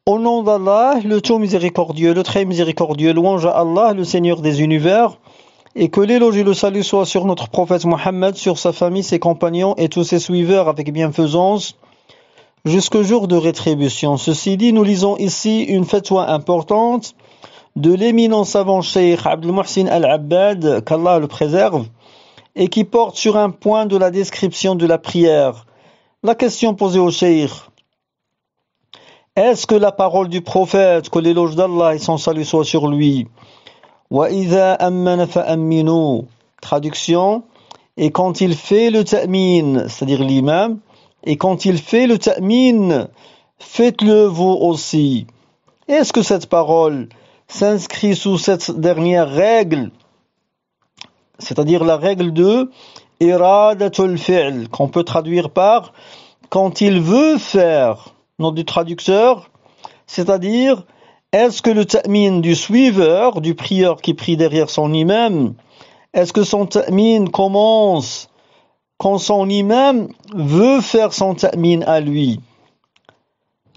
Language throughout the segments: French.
Au nom d'Allah, le tout miséricordieux, le très miséricordieux, louange à Allah, le Seigneur des univers, et que l'éloge et le salut soient sur notre prophète Mohammed, sur sa famille, ses compagnons et tous ses suiveurs avec bienfaisance, jusqu'au jour de rétribution. Ceci dit, nous lisons ici une fatwa importante de l'éminent savant Cheikh Abdul Muhsin Al-Abbad, qu'Allah le préserve, et qui porte sur un point de la description de la prière. La question posée au Cheikh: est-ce que la parole du prophète, que l'éloge d'Allah et son salut soit sur lui, wa idha ammana fa'amminu, traduction, et quand il fait le ta'min, c'est-à-dire l'imam, et quand il fait le ta'min, faites-le vous aussi. Est-ce que cette parole s'inscrit sous cette dernière règle, c'est-à-dire la règle de iradatul fi'l, qu'on peut traduire par quand il veut faire, nom du traducteur, c'est-à-dire est-ce que le ta'min du suiveur, du prieur qui prie derrière son imam, est-ce que son ta'min commence quand son imam veut faire son ta'min à lui?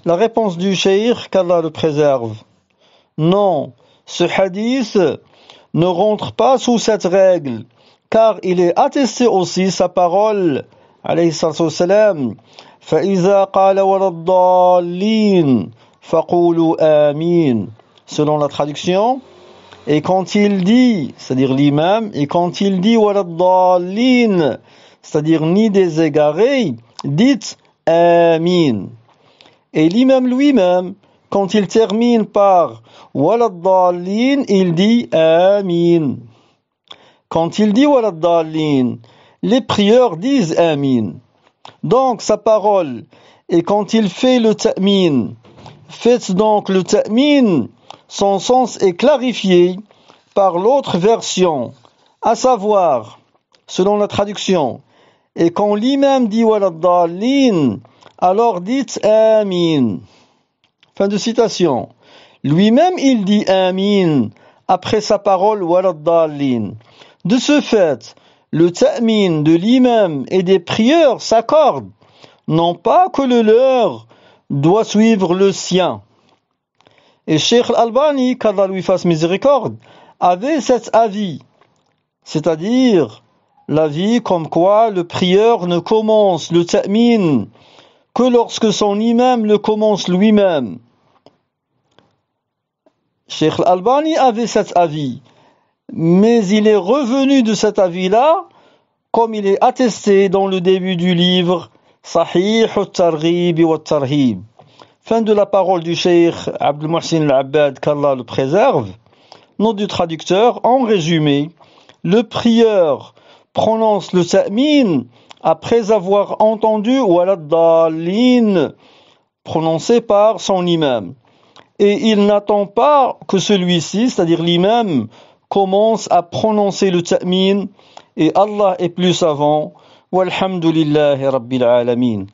La réponse du cheikh, qu'Allah le préserve: non, ce hadith ne rentre pas sous cette règle, car il est attesté aussi sa parole, alayhi salatu wassalam, فَإِذَا قَالَ وَلَا الضَّالِّينَ فَقُولُوا آمين, selon la traduction, et quand il dit, c'est-à-dire l'imam, et quand il dit وَلَا الضَّالِّينَ, c'est-à-dire ni des égarés, dites Amin. Et l'imam lui-même, quand il termine par وَلَا الضَّالِّينَ, il dit Amin. Quand il dit وَلَا الضَّالِّينَ, les prieurs disent Amin. Donc sa parole, et quand il fait le ta'min, faites donc le ta'min, son sens est clarifié par l'autre version, à savoir, selon la traduction, et quand l'imam dit wala dallin, alors dites Amin. Fin de citation. Lui-même il dit Amin après sa parole wala dallin. De ce fait, le ta'min de l'imam et des prieurs s'accordent, non pas que le leur doit suivre le sien. Et Cheikh Al-Albani, qu'Allah lui fasse miséricorde, avait cet avis, c'est-à-dire l'avis comme quoi le prieur ne commence le ta'min que lorsque son imam le commence lui-même. Cheikh Al-Albani avait cet avis, mais il est revenu de cet avis-là, comme il est attesté dans le début du livre Sahih al-Targhib wa al-Tarhib. Fin de la parole du Cheikh Abdul Muhsin Al-Abbad, qu'Allah le préserve. Nom du traducteur: en résumé, le prieur prononce le ta'min après avoir entendu wala dallin prononcé par son imam. Et il n'attend pas que celui-ci, c'est-à-dire l'imam, commence à prononcer le ta'min, et Allah est plus savant. Walhamdulillahi Rabbil Alamin.